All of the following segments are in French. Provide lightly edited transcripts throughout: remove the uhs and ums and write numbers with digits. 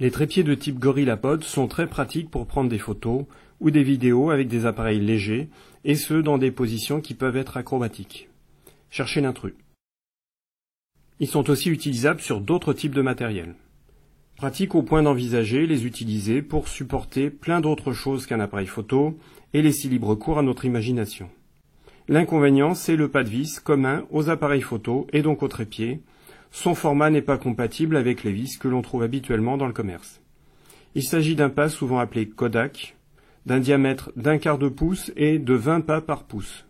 Les trépieds de type GorillaPod sont très pratiques pour prendre des photos ou des vidéos avec des appareils légers, et ce dans des positions qui peuvent être acrobatiques. Cherchez l'intrus. Ils sont aussi utilisables sur d'autres types de matériel. Pratique au point d'envisager les utiliser pour supporter plein d'autres choses qu'un appareil photo et laisser libre cours à notre imagination. L'inconvénient, c'est le pas de vis commun aux appareils photo et donc aux trépieds. Son format n'est pas compatible avec les vis que l'on trouve habituellement dans le commerce. Il s'agit d'un pas souvent appelé Kodak, d'un diamètre d'1/4 de pouce et de 20 pas par pouce.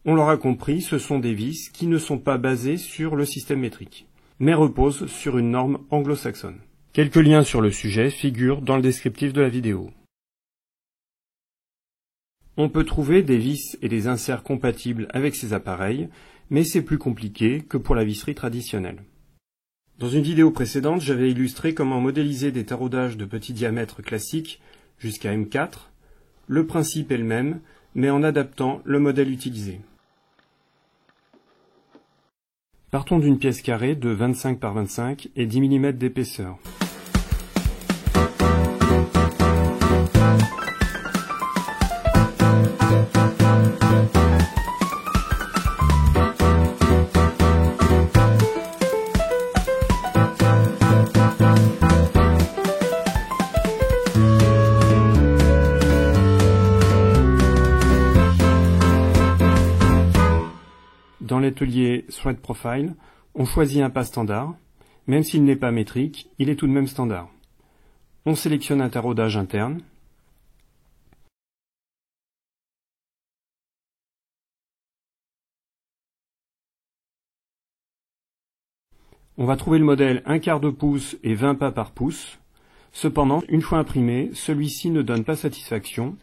On l'aura compris, ce sont des vis qui ne sont pas basées sur le système métrique, mais reposent sur une norme anglo-saxonne. Quelques liens sur le sujet figurent dans le descriptif de la vidéo. On peut trouver des vis et des inserts compatibles avec ces appareils, mais c'est plus compliqué que pour la visserie traditionnelle. Dans une vidéo précédente, j'avais illustré comment modéliser des taraudages de petit diamètre classiques jusqu'à M4. Le principe est le même, mais en adaptant le modèle utilisé. Partons d'une pièce carrée de 25 par 25 et 10 mm d'épaisseur. Dans l'atelier Thread Profile, on choisit un pas standard. Même s'il n'est pas métrique, il est tout de même standard. On sélectionne un taraudage interne. On va trouver le modèle 1/4 de pouce et 20 pas par pouce. Cependant, une fois imprimé, celui-ci ne donne pas satisfaction.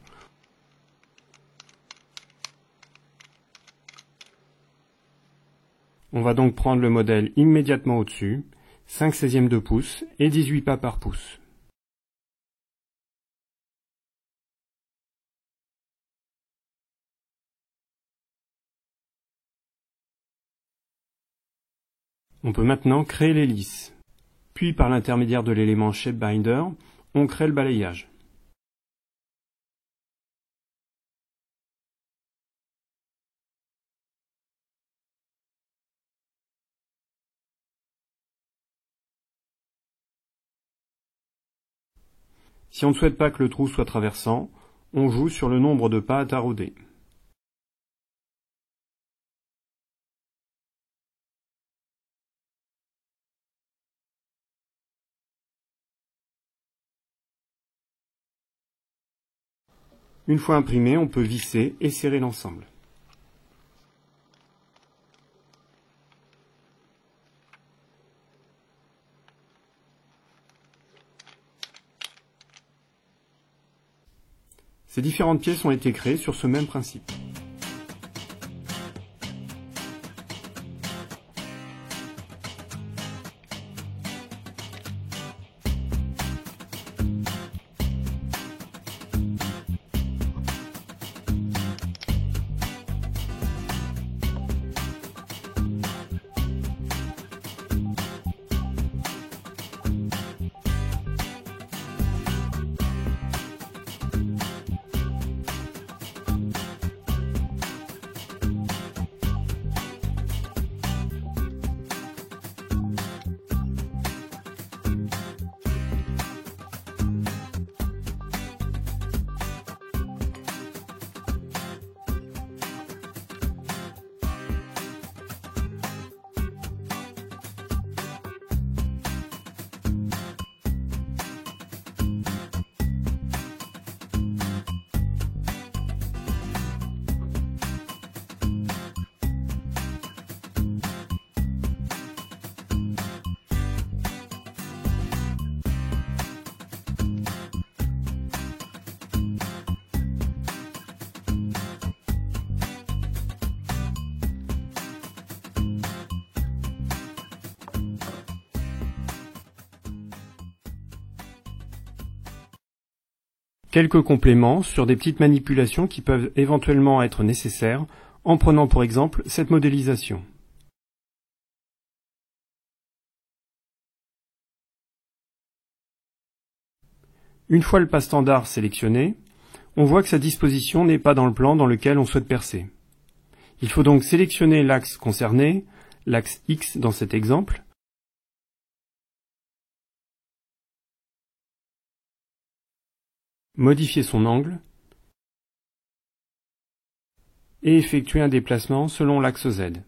On va donc prendre le modèle immédiatement au-dessus, 5/16 de pouce et 18 pas par pouce. On peut maintenant créer l'hélice. Puis par l'intermédiaire de l'élément ShapeBinder, on crée le balayage. Si on ne souhaite pas que le trou soit traversant, on joue sur le nombre de pas à tarauder. Une fois imprimé, on peut visser et serrer l'ensemble. Ces différentes pièces ont été créées sur ce même principe. Quelques compléments sur des petites manipulations qui peuvent éventuellement être nécessaires, en prenant pour exemple cette modélisation. Une fois le pas standard sélectionné, on voit que sa disposition n'est pas dans le plan dans lequel on souhaite percer. Il faut donc sélectionner l'axe concerné, l'axe X dans cet exemple, modifier son angle et effectuer un déplacement selon l'axe Z.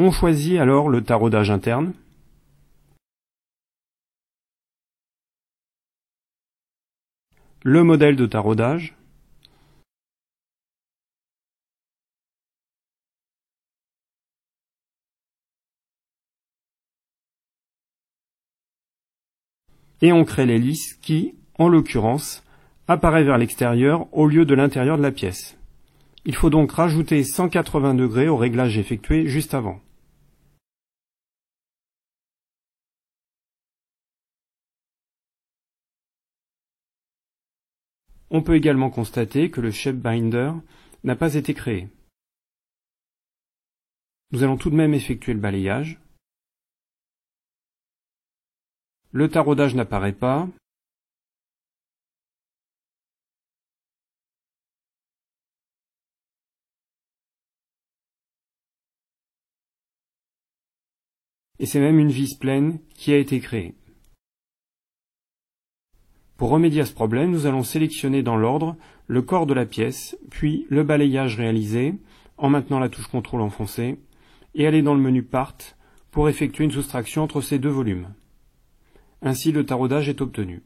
On choisit alors le taraudage interne, le modèle de taraudage, et on crée l'hélice qui, en l'occurrence, apparaît vers l'extérieur au lieu de l'intérieur de la pièce. Il faut donc rajouter 180 degrés au réglage effectué juste avant. On peut également constater que le shape binder n'a pas été créé. Nous allons tout de même effectuer le balayage. Le taraudage n'apparaît pas. Et c'est même une vis pleine qui a été créée. Pour remédier à ce problème, nous allons sélectionner dans l'ordre le corps de la pièce, puis le balayage réalisé en maintenant la touche CTRL enfoncée, et aller dans le menu Part pour effectuer une soustraction entre ces deux volumes. Ainsi, le taraudage est obtenu.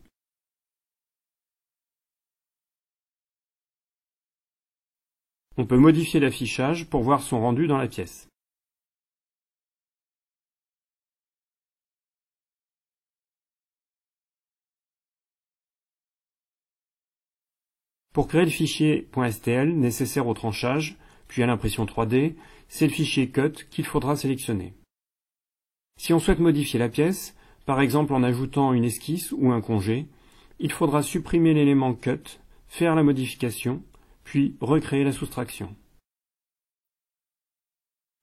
On peut modifier l'affichage pour voir son rendu dans la pièce. Pour créer le fichier .stl nécessaire au tranchage, puis à l'impression 3D, c'est le fichier cut qu'il faudra sélectionner. Si on souhaite modifier la pièce, par exemple en ajoutant une esquisse ou un congé, il faudra supprimer l'élément cut, faire la modification, puis recréer la soustraction.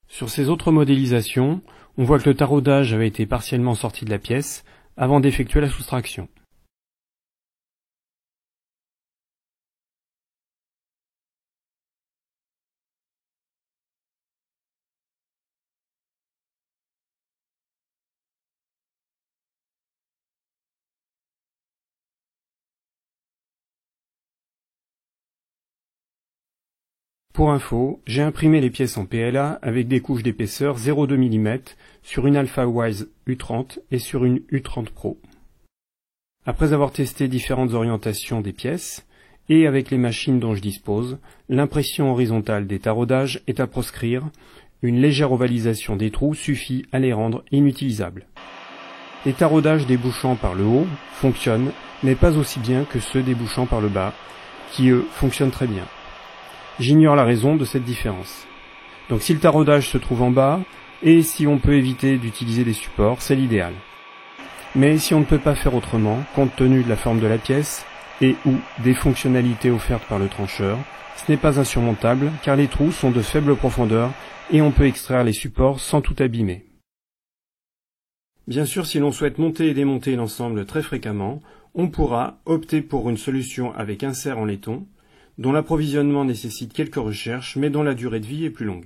Sur ces autres modélisations, on voit que le taraudage avait été partiellement sorti de la pièce avant d'effectuer la soustraction. Pour info, j'ai imprimé les pièces en PLA avec des couches d'épaisseur 0,2 mm sur une AlphaWise U30 et sur une U30 Pro. Après avoir testé différentes orientations des pièces, et avec les machines dont je dispose, l'impression horizontale des taraudages est à proscrire, une légère ovalisation des trous suffit à les rendre inutilisables. Les taraudages débouchant par le haut fonctionnent, mais pas aussi bien que ceux débouchant par le bas, qui eux fonctionnent très bien. J'ignore la raison de cette différence. Donc si le taraudage se trouve en bas, et si on peut éviter d'utiliser des supports, c'est l'idéal. Mais si on ne peut pas faire autrement, compte tenu de la forme de la pièce, et ou des fonctionnalités offertes par le trancheur, ce n'est pas insurmontable, car les trous sont de faible profondeur, et on peut extraire les supports sans tout abîmer. Bien sûr, si l'on souhaite monter et démonter l'ensemble très fréquemment, on pourra opter pour une solution avec insert en laiton, dont l'approvisionnement nécessite quelques recherches, mais dont la durée de vie est plus longue.